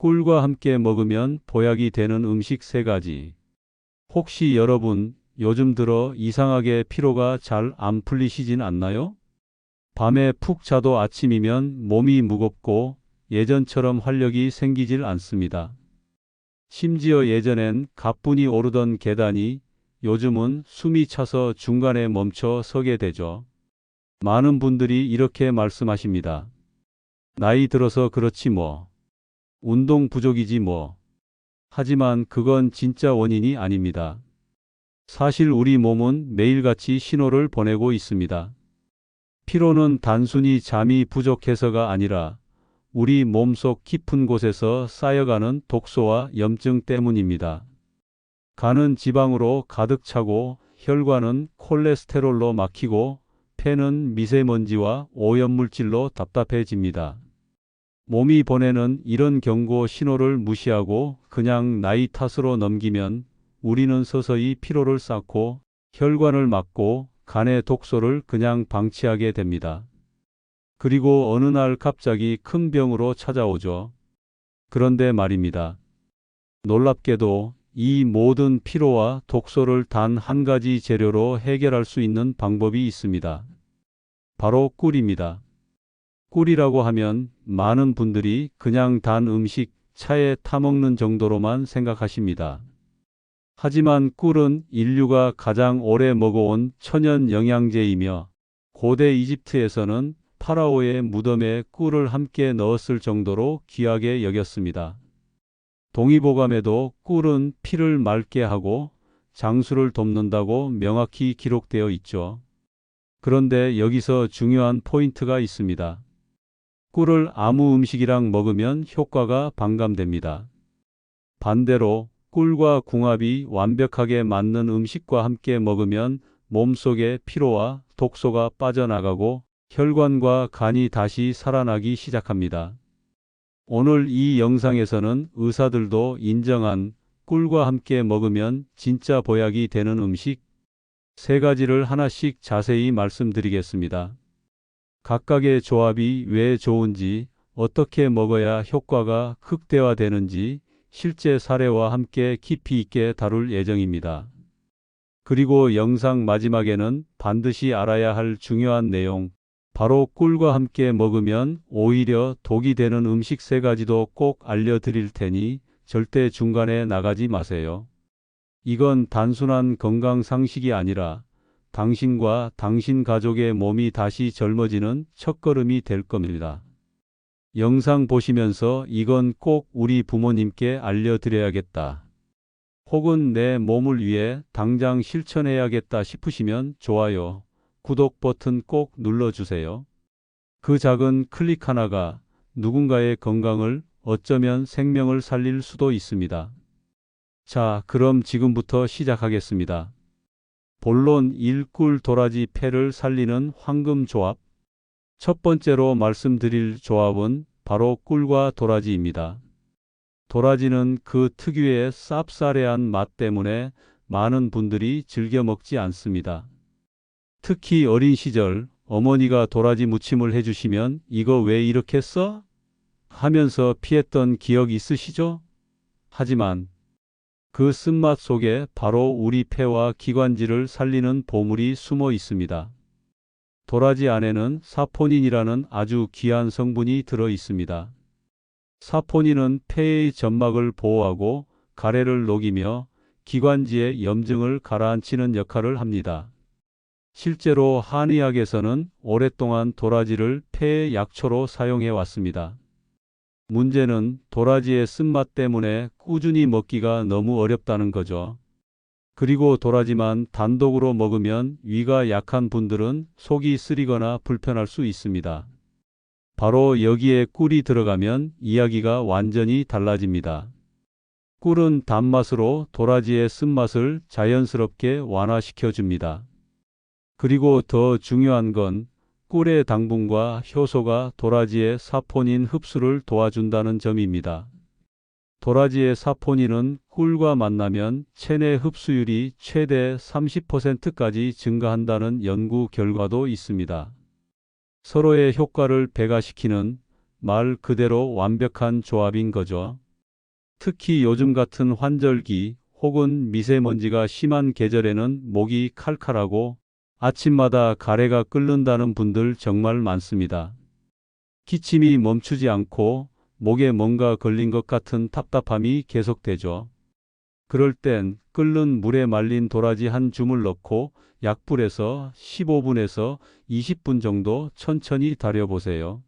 꿀과 함께 먹으면 보약이 되는 음식 3가지. 혹시 여러분 요즘 들어 이상하게 피로가 잘 안 풀리시진 않나요? 밤에 푹 자도 아침이면 몸이 무겁고 예전처럼 활력이 생기질 않습니다. 심지어 예전엔 가뿐히 오르던 계단이 요즘은 숨이 차서 중간에 멈춰 서게 되죠. 많은 분들이 이렇게 말씀하십니다. 나이 들어서 그렇지 뭐. 운동 부족이지 뭐. 하지만 그건 진짜 원인이 아닙니다. 사실 우리 몸은 매일같이 신호를 보내고 있습니다. 피로는 단순히 잠이 부족해서가 아니라 우리 몸속 깊은 곳에서 쌓여가는 독소와 염증 때문입니다. 간은 지방으로 가득 차고 혈관은 콜레스테롤로 막히고 폐는 미세먼지와 오염물질로 답답해집니다. 몸이 보내는 이런 경고 신호를 무시하고 그냥 나이 탓으로 넘기면 우리는 서서히 피로를 쌓고 혈관을 막고 간의 독소를 그냥 방치하게 됩니다. 그리고 어느 날 갑자기 큰 병으로 찾아오죠. 그런데 말입니다. 놀랍게도 이 모든 피로와 독소를 단 한 가지 재료로 해결할 수 있는 방법이 있습니다. 바로 꿀입니다. 꿀이라고 하면 많은 분들이 그냥 단 음식, 차에 타먹는 정도로만 생각하십니다. 하지만 꿀은 인류가 가장 오래 먹어온 천연 영양제이며 고대 이집트에서는 파라오의 무덤에 꿀을 함께 넣었을 정도로 귀하게 여겼습니다. 동의보감에도 꿀은 피를 맑게 하고 장수를 돕는다고 명확히 기록되어 있죠. 그런데 여기서 중요한 포인트가 있습니다. 꿀을 아무 음식이랑 먹으면 효과가 반감됩니다. 반대로 꿀과 궁합이 완벽하게 맞는 음식과 함께 먹으면 몸속의 피로와 독소가 빠져나가고 혈관과 간이 다시 살아나기 시작합니다. 오늘 이 영상에서는 의사들도 인정한 꿀과 함께 먹으면 진짜 보약이 되는 음식 3가지를 하나씩 자세히 말씀드리겠습니다. 각각의 조합이 왜 좋은지, 어떻게 먹어야 효과가 극대화되는지 실제 사례와 함께 깊이 있게 다룰 예정입니다. 그리고 영상 마지막에는 반드시 알아야 할 중요한 내용, 바로 꿀과 함께 먹으면 오히려 독이 되는 음식 3가지도 꼭 알려드릴 테니 절대 중간에 나가지 마세요. 이건 단순한 건강 상식이 아니라 당신과 당신 가족의 몸이 다시 젊어지는 첫걸음이 될 겁니다. 영상 보시면서 이건 꼭 우리 부모님께 알려드려야겠다. 혹은 내 몸을 위해 당장 실천해야겠다 싶으시면 좋아요, 구독 버튼 꼭 눌러주세요. 그 작은 클릭 하나가 누군가의 건강을, 어쩌면 생명을 살릴 수도 있습니다. 자, 그럼 지금부터 시작하겠습니다. 본론 1. 꿀 도라지 폐를 살리는 황금 조합. 첫 번째로 말씀드릴 조합은 바로 꿀과 도라지입니다. 도라지는 그 특유의 쌉싸래한 맛 때문에 많은 분들이 즐겨 먹지 않습니다. 특히 어린 시절 어머니가 도라지 무침을 해주시면 이거 왜 이렇게 써? 하면서 피했던 기억 있으시죠? 하지만 그 쓴맛 속에 바로 우리 폐와 기관지를 살리는 보물이 숨어 있습니다. 도라지 안에는 사포닌이라는 아주 귀한 성분이 들어 있습니다. 사포닌은 폐의 점막을 보호하고 가래를 녹이며 기관지의 염증을 가라앉히는 역할을 합니다. 실제로 한의학에서는 오랫동안 도라지를 폐의 약초로 사용해 왔습니다. 문제는 도라지의 쓴맛 때문에 꾸준히 먹기가 너무 어렵다는 거죠. 그리고 도라지만 단독으로 먹으면 위가 약한 분들은 속이 쓰리거나 불편할 수 있습니다. 바로 여기에 꿀이 들어가면 이야기가 완전히 달라집니다. 꿀은 단맛으로 도라지의 쓴맛을 자연스럽게 완화시켜 줍니다. 그리고 더 중요한 건 꿀의 당분과 효소가 도라지의 사포닌 흡수를 도와준다는 점입니다. 도라지의 사포닌은 꿀과 만나면 체내 흡수율이 최대 30%까지 증가한다는 연구 결과도 있습니다. 서로의 효과를 배가시키는 말 그대로 완벽한 조합인 거죠. 특히 요즘 같은 환절기 혹은 미세먼지가 심한 계절에는 목이 칼칼하고 아침마다 가래가 끓는다는 분들 정말 많습니다. 기침이 멈추지 않고 목에 뭔가 걸린 것 같은 답답함이 계속되죠. 그럴 땐 끓는 물에 말린 도라지 한 줌을 넣고 약불에서 15분에서 20분 정도 천천히 달여보세요.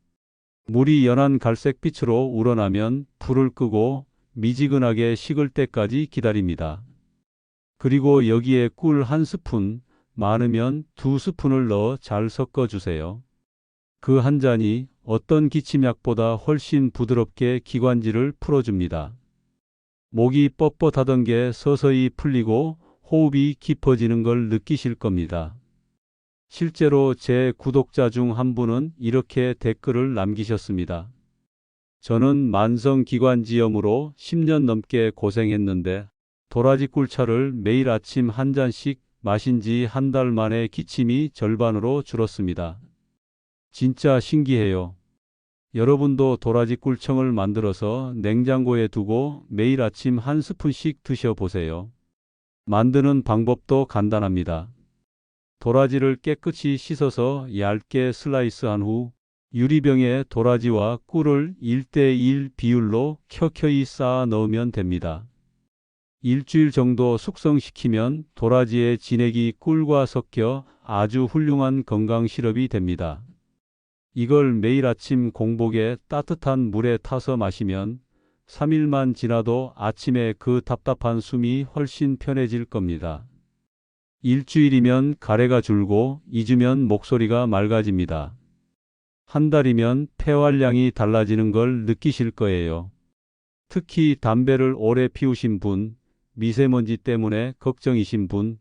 물이 연한 갈색빛으로 우러나면 불을 끄고 미지근하게 식을 때까지 기다립니다. 그리고 여기에 꿀 한 스푼, 많으면 두 스푼을 넣어 잘 섞어주세요. 그 한 잔이 어떤 기침약보다 훨씬 부드럽게 기관지를 풀어줍니다. 목이 뻣뻣하던 게 서서히 풀리고 호흡이 깊어지는 걸 느끼실 겁니다. 실제로 제 구독자 중 한 분은 이렇게 댓글을 남기셨습니다. 저는 만성기관지염으로 10년 넘게 고생했는데 도라지 꿀차를 매일 아침 한 잔씩 마신 지 한 달 만에 기침이 절반으로 줄었습니다. 진짜 신기해요. 여러분도 도라지 꿀청을 만들어서 냉장고에 두고 매일 아침 한 스푼씩 드셔보세요. 만드는 방법도 간단합니다. 도라지를 깨끗이 씻어서 얇게 슬라이스한 후 유리병에 도라지와 꿀을 1대1 비율로 켜켜이 쌓아 넣으면 됩니다. 일주일 정도 숙성시키면 도라지의 진액이 꿀과 섞여 아주 훌륭한 건강 시럽이 됩니다. 이걸 매일 아침 공복에 따뜻한 물에 타서 마시면 3일만 지나도 아침에 그 답답한 숨이 훨씬 편해질 겁니다. 일주일이면 가래가 줄고 2주면 목소리가 맑아집니다. 한 달이면 폐활량이 달라지는 걸 느끼실 거예요. 특히 담배를 오래 피우신 분, 미세먼지 때문에 걱정이신 분,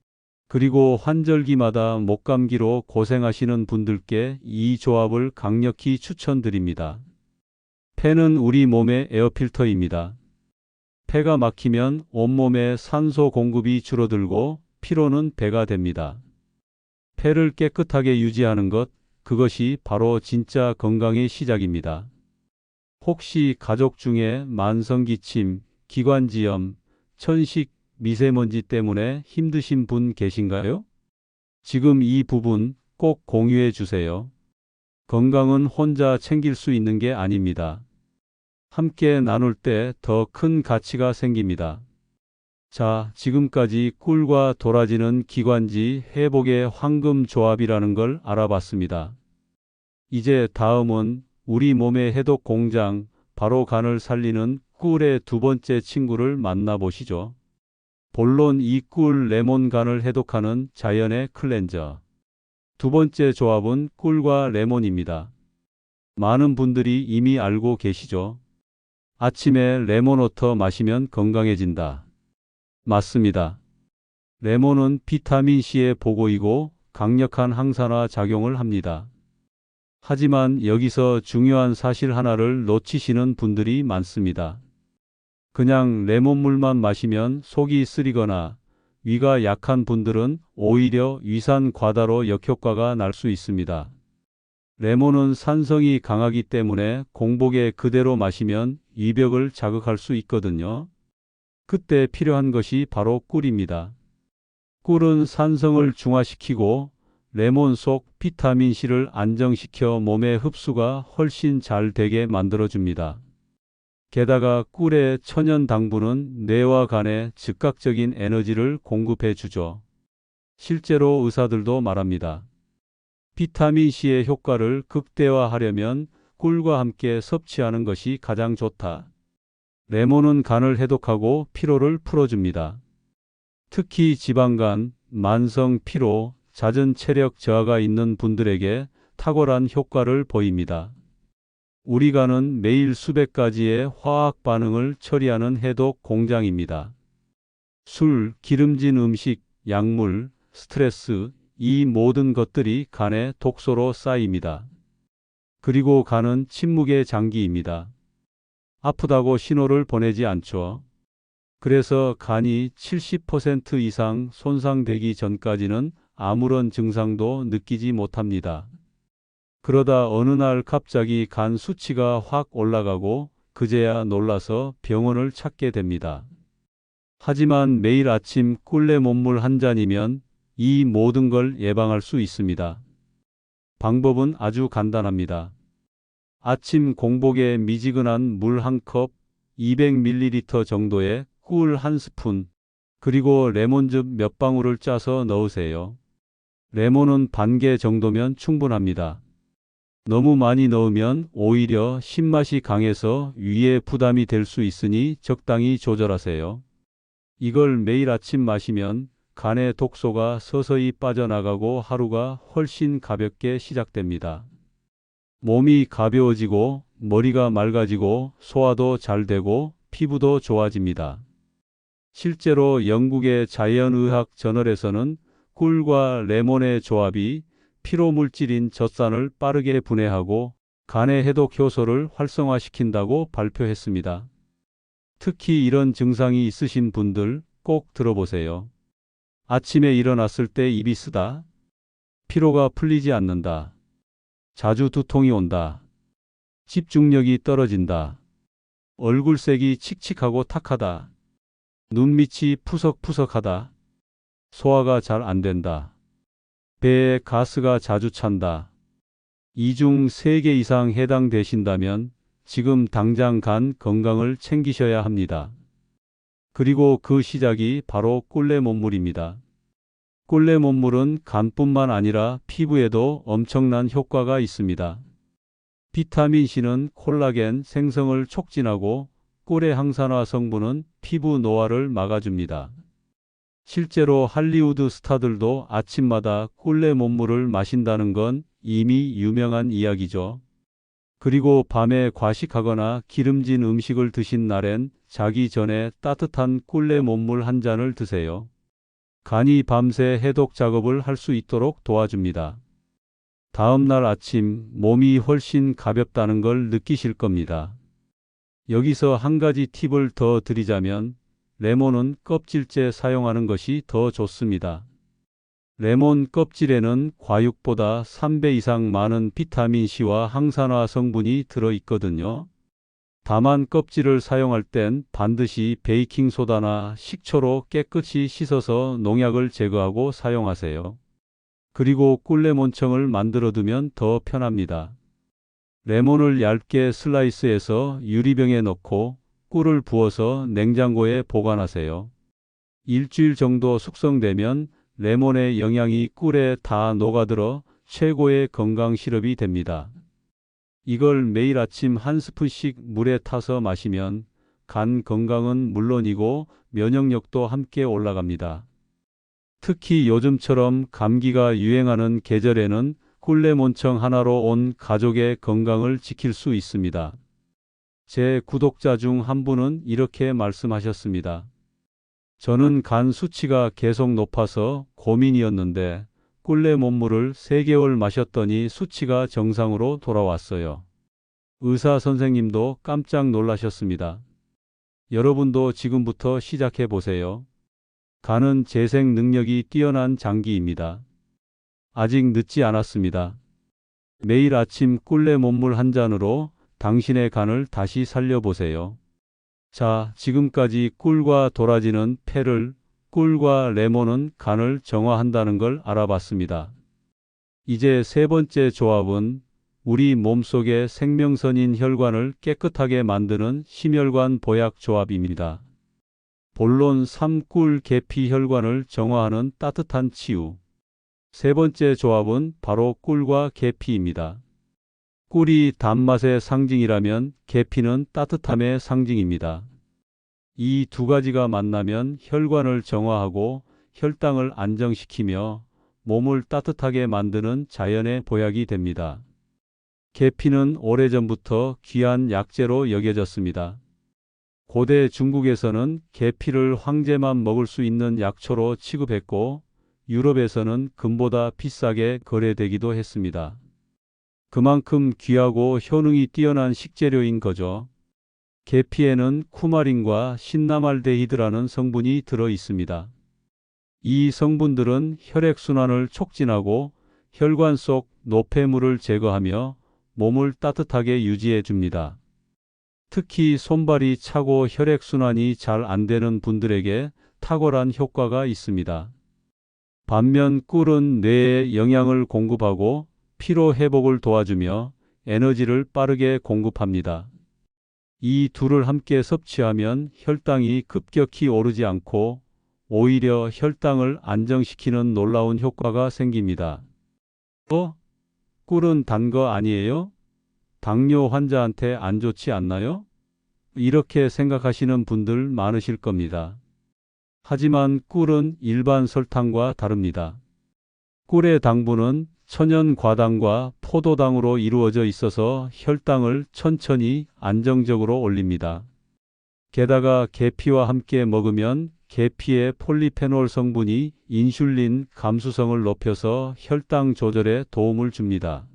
그리고 환절기마다 목감기로 고생하시는 분들께 이 조합을 강력히 추천드립니다. 폐는 우리 몸의 에어필터입니다. 폐가 막히면 온몸에 산소 공급이 줄어들고 피로는 배가 됩니다. 폐를 깨끗하게 유지하는 것, 그것이 바로 진짜 건강의 시작입니다. 혹시 가족 중에 만성기침, 기관지염, 천식, 미세먼지 때문에 힘드신 분 계신가요? 지금 이 부분 꼭 공유해 주세요. 건강은 혼자 챙길 수 있는 게 아닙니다. 함께 나눌 때 더 큰 가치가 생깁니다. 자, 지금까지 꿀과 도라지는 기관지 회복의 황금 조합이라는 걸 알아봤습니다. 이제 다음은 우리 몸의 해독 공장, 바로 간을 살리는 꿀의 두 번째 친구를 만나보시죠. 본론 이 꿀 레몬 간을 해독하는 자연의 클렌저. 두 번째 조합은 꿀과 레몬입니다. 많은 분들이 이미 알고 계시죠? 아침에 레몬워터 마시면 건강해진다. 맞습니다. 레몬은 비타민C의 보고이고 강력한 항산화 작용을 합니다. 하지만 여기서 중요한 사실 하나를 놓치시는 분들이 많습니다. 그냥 레몬물만 마시면 속이 쓰리거나 위가 약한 분들은 오히려 위산 과다로 역효과가 날 수 있습니다. 레몬은 산성이 강하기 때문에 공복에 그대로 마시면 위벽을 자극할 수 있거든요. 그때 필요한 것이 바로 꿀입니다. 꿀은 산성을 중화시키고 레몬 속 비타민C를 안정시켜 몸의 흡수가 훨씬 잘 되게 만들어줍니다. 게다가 꿀의 천연 당분은 뇌와 간에 즉각적인 에너지를 공급해 주죠. 실제로 의사들도 말합니다. 비타민C의 효과를 극대화하려면 꿀과 함께 섭취하는 것이 가장 좋다. 레몬은 간을 해독하고 피로를 풀어줍니다. 특히 지방간, 만성 피로, 잦은 체력 저하가 있는 분들에게 탁월한 효과를 보입니다. 우리 간은 매일 수백 가지의 화학 반응을 처리하는 해독 공장입니다. 술, 기름진 음식, 약물, 스트레스, 이 모든 것들이 간에 독소로 쌓입니다. 그리고 간은 침묵의 장기입니다. 아프다고 신호를 보내지 않죠. 그래서 간이 70% 이상 손상되기 전까지는 아무런 증상도 느끼지 못합니다. 그러다 어느 날 갑자기 간 수치가 확 올라가고 그제야 놀라서 병원을 찾게 됩니다. 하지만 매일 아침 꿀레 몸물 한 잔이면 이 모든 걸 예방할 수 있습니다. 방법은 아주 간단합니다. 아침 공복에 미지근한 물 한 컵, 200ml 정도의 꿀 한 스푼, 그리고 레몬즙 몇 방울을 짜서 넣으세요. 레몬은 반 개 정도면 충분합니다. 너무 많이 넣으면 오히려 신맛이 강해서 위에 부담이 될 수 있으니 적당히 조절하세요. 이걸 매일 아침 마시면 간의 독소가 서서히 빠져나가고 하루가 훨씬 가볍게 시작됩니다. 몸이 가벼워지고 머리가 맑아지고 소화도 잘 되고 피부도 좋아집니다. 실제로 영국의 자연의학 저널에서는 꿀과 레몬의 조합이 피로물질인 젖산을 빠르게 분해하고 간의 해독 효소를 활성화시킨다고 발표했습니다. 특히 이런 증상이 있으신 분들 꼭 들어보세요. 아침에 일어났을 때 입이 쓰다, 피로가 풀리지 않는다, 자주 두통이 온다, 집중력이 떨어진다, 얼굴색이 칙칙하고 탁하다, 눈밑이 푸석푸석하다, 소화가 잘 안 된다, 배에 가스가 자주 찬다. 이 중 3개 이상 해당되신다면 지금 당장 간 건강을 챙기셔야 합니다. 그리고 그 시작이 바로 꿀레 몸물입니다. 꿀레 몸물은 간뿐만 아니라 피부에도 엄청난 효과가 있습니다. 비타민 C는 콜라겐 생성을 촉진하고 꿀의 항산화 성분은 피부 노화를 막아줍니다. 실제로 할리우드 스타들도 아침마다 꿀레 몸물을 마신다는 건 이미 유명한 이야기죠. 그리고 밤에 과식하거나 기름진 음식을 드신 날엔 자기 전에 따뜻한 꿀레 몸물 한 잔을 드세요. 간이 밤새 해독 작업을 할 수 있도록 도와줍니다. 다음 날 아침 몸이 훨씬 가볍다는 걸 느끼실 겁니다. 여기서 한 가지 팁을 더 드리자면 레몬은 껍질째 사용하는 것이 더 좋습니다. 레몬 껍질에는 과육보다 3배 이상 많은 비타민 C와 항산화 성분이 들어있거든요. 다만 껍질을 사용할 땐 반드시 베이킹소다나 식초로 깨끗이 씻어서 농약을 제거하고 사용하세요. 그리고 꿀레몬청을 만들어두면 더 편합니다. 레몬을 얇게 슬라이스해서 유리병에 넣고 꿀을 부어서 냉장고에 보관하세요. 일주일 정도 숙성되면 레몬의 영양이 꿀에 다 녹아들어 최고의 건강 시럽이 됩니다. 이걸 매일 아침 한 스푼씩 물에 타서 마시면 간 건강은 물론이고 면역력도 함께 올라갑니다. 특히 요즘처럼 감기가 유행하는 계절에는 꿀레몬청 하나로 온 가족의 건강을 지킬 수 있습니다. 제 구독자 중 한 분은 이렇게 말씀하셨습니다. 저는 간 수치가 계속 높아서 고민이었는데 꿀레 몸물을 3개월 마셨더니 수치가 정상으로 돌아왔어요. 의사 선생님도 깜짝 놀라셨습니다. 여러분도 지금부터 시작해 보세요. 간은 재생 능력이 뛰어난 장기입니다. 아직 늦지 않았습니다. 매일 아침 꿀레 몸물 한 잔으로 당신의 간을 다시 살려보세요. 자, 지금까지 꿀과 도라지는 폐를, 꿀과 레몬은 간을 정화한다는 걸 알아봤습니다. 이제 3번째 조합은 우리 몸속의 생명선인 혈관을 깨끗하게 만드는 심혈관 보약 조합입니다. 본론 3꿀 계피 혈관을 정화하는 따뜻한 치유. 3번째 조합은 바로 꿀과 계피입니다. 꿀이 단맛의 상징이라면 계피는 따뜻함의 상징입니다. 이 두 가지가 만나면 혈관을 정화하고 혈당을 안정시키며 몸을 따뜻하게 만드는 자연의 보약이 됩니다. 계피는 오래전부터 귀한 약재로 여겨졌습니다. 고대 중국에서는 계피를 황제만 먹을 수 있는 약초로 취급했고 유럽에서는 금보다 비싸게 거래되기도 했습니다. 그만큼 귀하고 효능이 뛰어난 식재료인 거죠. 계피에는 쿠마린과 신나말데히드라는 성분이 들어 있습니다. 이 성분들은 혈액순환을 촉진하고 혈관 속 노폐물을 제거하며 몸을 따뜻하게 유지해 줍니다. 특히 손발이 차고 혈액순환이 잘 안 되는 분들에게 탁월한 효과가 있습니다. 반면 꿀은 뇌에 영양을 공급하고 피로 회복을 도와주며 에너지를 빠르게 공급합니다. 이 둘을 함께 섭취하면 혈당이 급격히 오르지 않고 오히려 혈당을 안정시키는 놀라운 효과가 생깁니다. 꿀은 단 거 아니에요? 당뇨 환자한테 안 좋지 않나요? 이렇게 생각하시는 분들 많으실 겁니다. 하지만 꿀은 일반 설탕과 다릅니다. 꿀의 당분은 천연 과당과 포도당으로 이루어져 있어서 혈당을 천천히 안정적으로 올립니다. 게다가 계피와 함께 먹으면 계피의 폴리페놀 성분이 인슐린 감수성을 높여서 혈당 조절에 도움을 줍니다.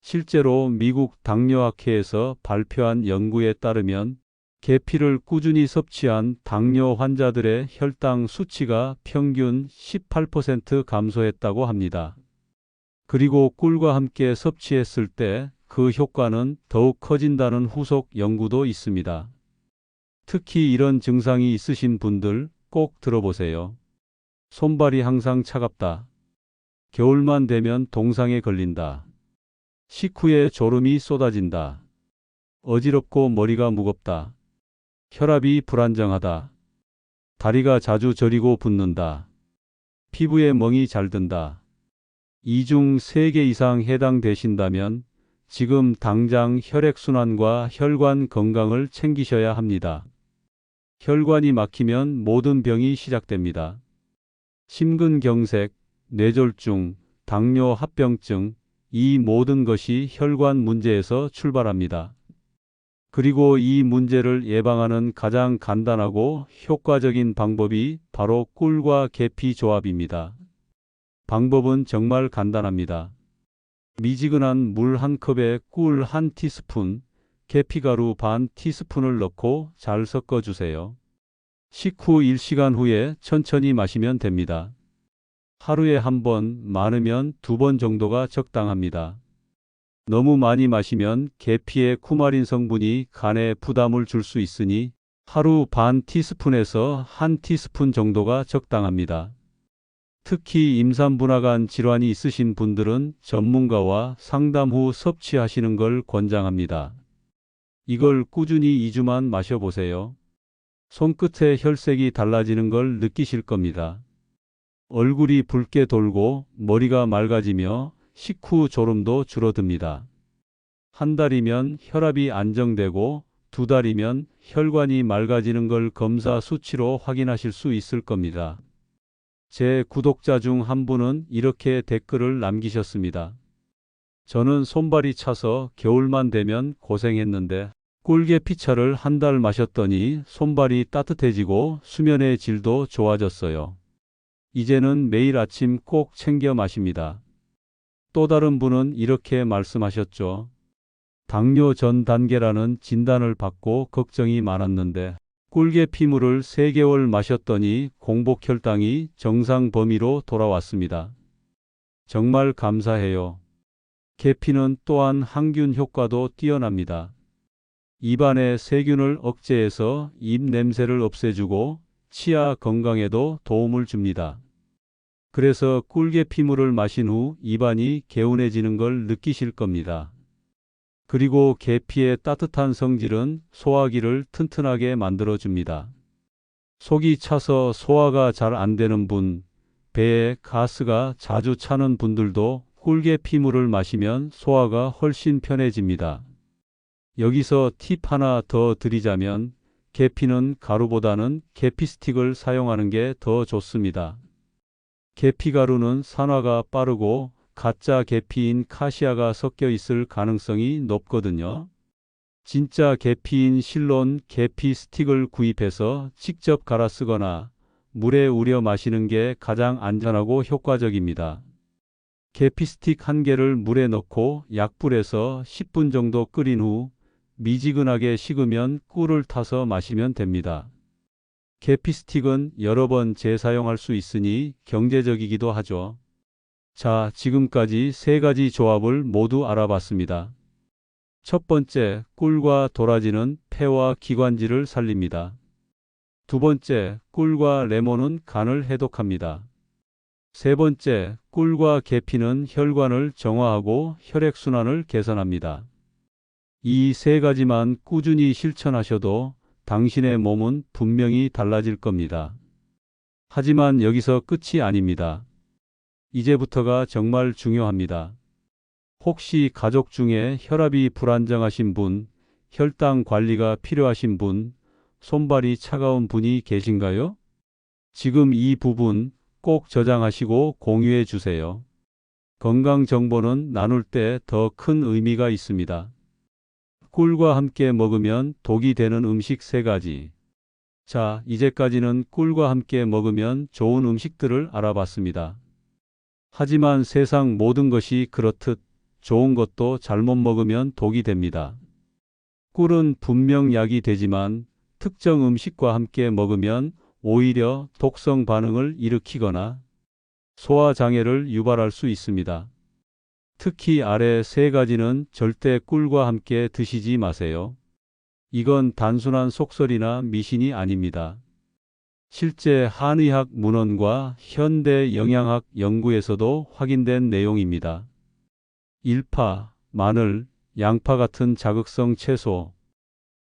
실제로 미국 당뇨학회에서 발표한 연구에 따르면 계피를 꾸준히 섭취한 당뇨 환자들의 혈당 수치가 평균 18% 감소했다고 합니다. 그리고 꿀과 함께 섭취했을 때 그 효과는 더욱 커진다는 후속 연구도 있습니다. 특히 이런 증상이 있으신 분들 꼭 들어보세요. 손발이 항상 차갑다. 겨울만 되면 동상에 걸린다. 식후에 졸음이 쏟아진다. 어지럽고 머리가 무겁다. 혈압이 불안정하다. 다리가 자주 저리고 붓는다. 피부에 멍이 잘 든다. 이 중 3개 이상 해당되신다면 지금 당장 혈액순환과 혈관 건강을 챙기셔야 합니다. 혈관이 막히면 모든 병이 시작됩니다. 심근경색, 뇌졸중, 당뇨 합병증, 이 모든 것이 혈관 문제에서 출발합니다. 그리고 이 문제를 예방하는 가장 간단하고 효과적인 방법이 바로 꿀과 계피 조합입니다. 방법은 정말 간단합니다. 미지근한 물 1컵에 꿀 1티스푼, 계피가루 반 티스푼을 넣고 잘 섞어주세요. 식후 1시간 후에 천천히 마시면 됩니다. 하루에 1번, 많으면 2번 정도가 적당합니다. 너무 많이 마시면 계피의 쿠마린 성분이 간에 부담을 줄 수 있으니 하루 반 티스푼에서 1티스푼 정도가 적당합니다. 특히 임산부나간 질환이 있으신 분들은 전문가와 상담 후 섭취하시는 걸 권장합니다. 이걸 꾸준히 2주만 마셔보세요. 손끝의 혈색이 달라지는 걸 느끼실 겁니다. 얼굴이 붉게 돌고 머리가 맑아지며 식후 졸음도 줄어듭니다. 1달이면 혈압이 안정되고 2달이면 혈관이 맑아지는 걸 검사 수치로 확인하실 수 있을 겁니다. 제 구독자 중 한 분은 이렇게 댓글을 남기셨습니다. 저는 손발이 차서 겨울만 되면 고생했는데 꿀계피차를 1달 마셨더니 손발이 따뜻해지고 수면의 질도 좋아졌어요. 이제는 매일 아침 꼭 챙겨 마십니다. 또 다른 분은 이렇게 말씀하셨죠. 당뇨 전 단계라는 진단을 받고 걱정이 많았는데 꿀계피물을 3개월 마셨더니 공복 혈당이 정상 범위로 돌아왔습니다. 정말 감사해요. 계피는 또한 항균 효과도 뛰어납니다. 입안의 세균을 억제해서 입 냄새를 없애주고 치아 건강에도 도움을 줍니다. 그래서 꿀계피물을 마신 후 입안이 개운해지는 걸 느끼실 겁니다. 그리고 계피의 따뜻한 성질은 소화기를 튼튼하게 만들어줍니다. 속이 차서 소화가 잘 안 되는 분, 배에 가스가 자주 차는 분들도 꿀계피물을 마시면 소화가 훨씬 편해집니다. 여기서 팁 하나 더 드리자면 계피는 가루보다는 계피 스틱을 사용하는 게 더 좋습니다. 계피가루는 산화가 빠르고 가짜 계피인 카시아가 섞여 있을 가능성이 높거든요. 진짜 계피인 실론 계피 스틱을 구입해서 직접 갈아 쓰거나 물에 우려 마시는 게 가장 안전하고 효과적입니다. 계피 스틱 1개를 물에 넣고 약불에서 10분 정도 끓인 후 미지근하게 식으면 꿀을 타서 마시면 됩니다. 계피 스틱은 여러 번 재사용할 수 있으니 경제적이기도 하죠. 자, 지금까지 3가지 조합을 모두 알아봤습니다. 첫 번째, 꿀과 도라지는 폐와 기관지를 살립니다. 두 번째, 꿀과 레몬은 간을 해독합니다. 세 번째, 꿀과 계피는 혈관을 정화하고 혈액순환을 개선합니다. 이 세 가지만 꾸준히 실천하셔도 당신의 몸은 분명히 달라질 겁니다. 하지만 여기서 끝이 아닙니다. 이제부터가 정말 중요합니다. 혹시 가족 중에 혈압이 불안정하신 분, 혈당 관리가 필요하신 분, 손발이 차가운 분이 계신가요? 지금 이 부분 꼭 저장하시고 공유해 주세요. 건강 정보는 나눌 때 더 큰 의미가 있습니다. 꿀과 함께 먹으면 독이 되는 음식 3가지. 자, 이제까지는 꿀과 함께 먹으면 좋은 음식들을 알아봤습니다. 하지만 세상 모든 것이 그렇듯 좋은 것도 잘못 먹으면 독이 됩니다. 꿀은 분명 약이 되지만 특정 음식과 함께 먹으면 오히려 독성 반응을 일으키거나 소화장애를 유발할 수 있습니다. 특히 아래 3가지는 절대 꿀과 함께 드시지 마세요. 이건 단순한 속설이나 미신이 아닙니다. 실제 한의학 문헌과 현대 영양학 연구에서도 확인된 내용입니다. 1파, 마늘, 양파 같은 자극성 채소.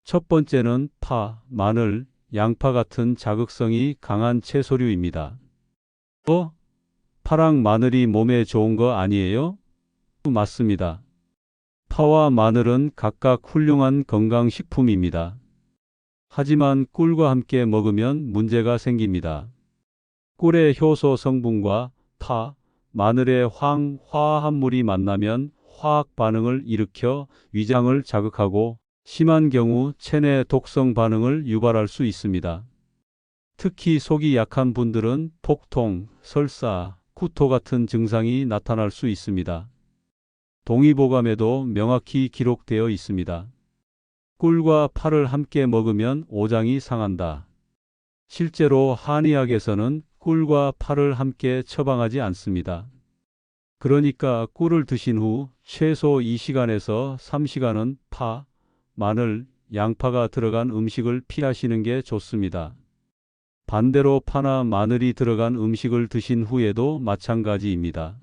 첫 번째는 파, 마늘, 양파 같은 자극성이 강한 채소류입니다. 파랑 마늘이 몸에 좋은 거 아니에요? 맞습니다. 파와 마늘은 각각 훌륭한 건강식품입니다. 하지만 꿀과 함께 먹으면 문제가 생깁니다. 꿀의 효소 성분과 파, 마늘의 황화합물이 만나면 화학 반응을 일으켜 위장을 자극하고 심한 경우 체내 독성 반응을 유발할 수 있습니다. 특히 속이 약한 분들은 복통, 설사, 구토 같은 증상이 나타날 수 있습니다. 동의보감에도 명확히 기록되어 있습니다. 꿀과 파를 함께 먹으면 오장이 상한다. 실제로 한의학에서는 꿀과 파를 함께 처방하지 않습니다. 그러니까 꿀을 드신 후 최소 2시간에서 3시간은 파, 마늘, 양파가 들어간 음식을 피하시는 게 좋습니다. 반대로 파나 마늘이 들어간 음식을 드신 후에도 마찬가지입니다.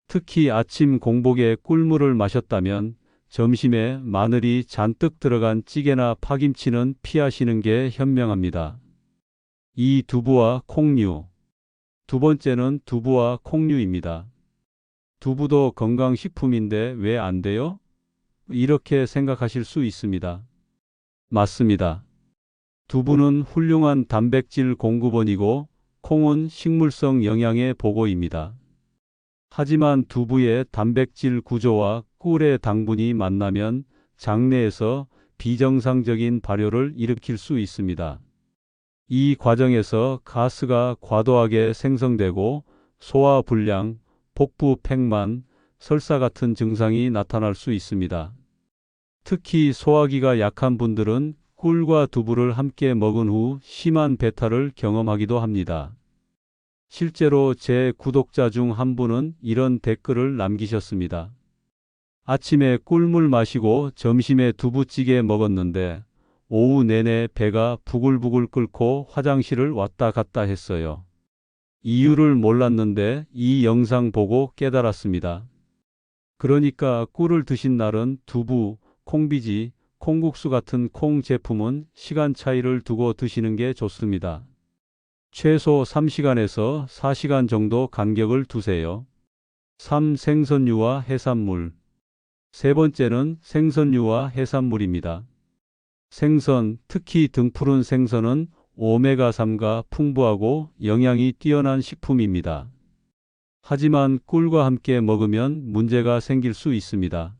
특히 아침 공복에 꿀물을 마셨다면 점심에 마늘이 잔뜩 들어간 찌개나 파김치는 피하시는 게 현명합니다. 이 두부와 콩류. 두 번째는 두부와 콩류입니다. 두부도 건강식품인데 왜 안 돼요? 이렇게 생각하실 수 있습니다. 맞습니다. 두부는 훌륭한 단백질 공급원이고 콩은 식물성 영양의 보고입니다. 하지만 두부의 단백질 구조와 꿀의 당분이 만나면 장내에서 비정상적인 발효를 일으킬 수 있습니다. 이 과정에서 가스가 과도하게 생성되고 소화불량, 복부 팽만, 설사 같은 증상이 나타날 수 있습니다. 특히 소화기가 약한 분들은 꿀과 두부를 함께 먹은 후 심한 배탈을 경험하기도 합니다. 실제로 제 구독자 중 한 분은 이런 댓글을 남기셨습니다. 아침에 꿀물 마시고 점심에 두부찌개 먹었는데 오후 내내 배가 부글부글 끓고 화장실을 왔다 갔다 했어요. 이유를 몰랐는데 이 영상 보고 깨달았습니다. 그러니까 꿀을 드신 날은 두부, 콩비지, 콩국수 같은 콩 제품은 시간 차이를 두고 드시는 게 좋습니다. 최소 3시간에서 4시간 정도 간격을 두세요. 3. 생선류와 해산물. 세 번째는 생선류와 해산물입니다. 생선, 특히 등푸른 생선은 오메가3가 풍부하고 영양이 뛰어난 식품입니다. 하지만 꿀과 함께 먹으면 문제가 생길 수 있습니다.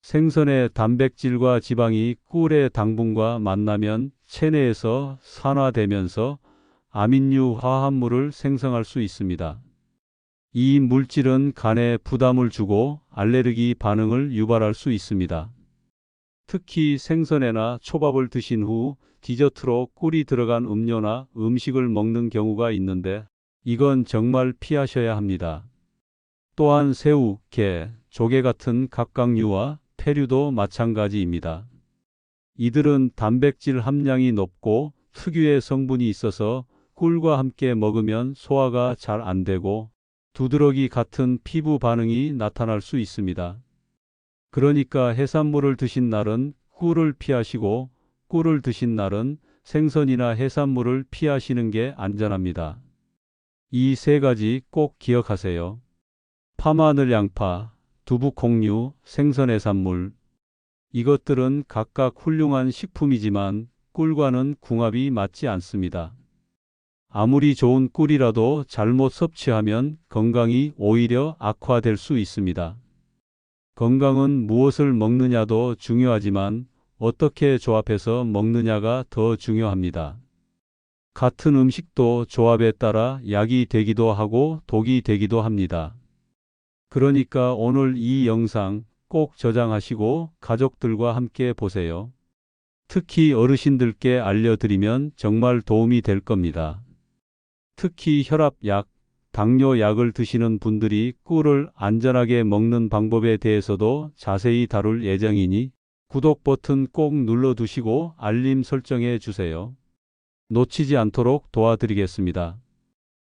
생선의 단백질과 지방이 꿀의 당분과 만나면 체내에서 산화되면서 아민류 화합물을 생성할 수 있습니다. 이 물질은 간에 부담을 주고 알레르기 반응을 유발할 수 있습니다. 특히 생선회나 초밥을 드신 후 디저트로 꿀이 들어간 음료나 음식을 먹는 경우가 있는데 이건 정말 피하셔야 합니다. 또한 새우, 게, 조개 같은 갑각류와 페류도 마찬가지입니다. 이들은 단백질 함량이 높고 특유의 성분이 있어서 꿀과 함께 먹으면 소화가 잘 안 되고 두드러기 같은 피부 반응이 나타날 수 있습니다. 그러니까 해산물을 드신 날은 꿀을 피하시고 꿀을 드신 날은 생선이나 해산물을 피하시는 게 안전합니다. 이 세 가지 꼭 기억하세요. 파마늘 양파, 두부 콩류, 생선 해산물. 이것들은 각각 훌륭한 식품이지만 꿀과는 궁합이 맞지 않습니다. 아무리 좋은 꿀이라도 잘못 섭취하면 건강이 오히려 악화될 수 있습니다. 건강은 무엇을 먹느냐도 중요하지만 어떻게 조합해서 먹느냐가 더 중요합니다. 같은 음식도 조합에 따라 약이 되기도 하고 독이 되기도 합니다. 그러니까 오늘 이 영상 꼭 저장하시고 가족들과 함께 보세요. 특히 어르신들께 알려드리면 정말 도움이 될 겁니다. 특히 혈압약, 당뇨약을 드시는 분들이 꿀을 안전하게 먹는 방법에 대해서도 자세히 다룰 예정이니 구독 버튼 꼭 눌러두시고 알림 설정해 주세요. 놓치지 않도록 도와드리겠습니다.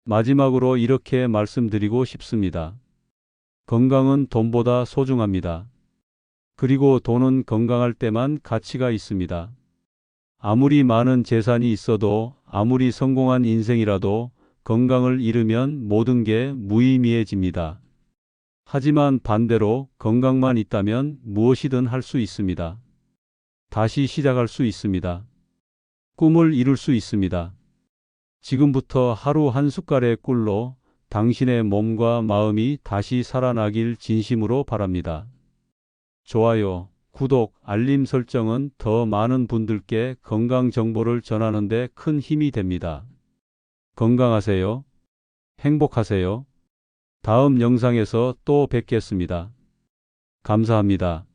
마지막으로 이렇게 말씀드리고 싶습니다. 건강은 돈보다 소중합니다. 그리고 돈은 건강할 때만 가치가 있습니다. 아무리 많은 재산이 있어도 아무리 성공한 인생이라도 건강을 잃으면 모든 게 무의미해집니다. 하지만 반대로 건강만 있다면 무엇이든 할 수 있습니다. 다시 시작할 수 있습니다. 꿈을 이룰 수 있습니다. 지금부터 하루 한 숟갈의 꿀로 당신의 몸과 마음이 다시 살아나길 진심으로 바랍니다. 좋아요, 구독, 알림 설정은 더 많은 분들께 건강 정보를 전하는 데 큰 힘이 됩니다. 건강하세요. 행복하세요. 다음 영상에서 또 뵙겠습니다. 감사합니다.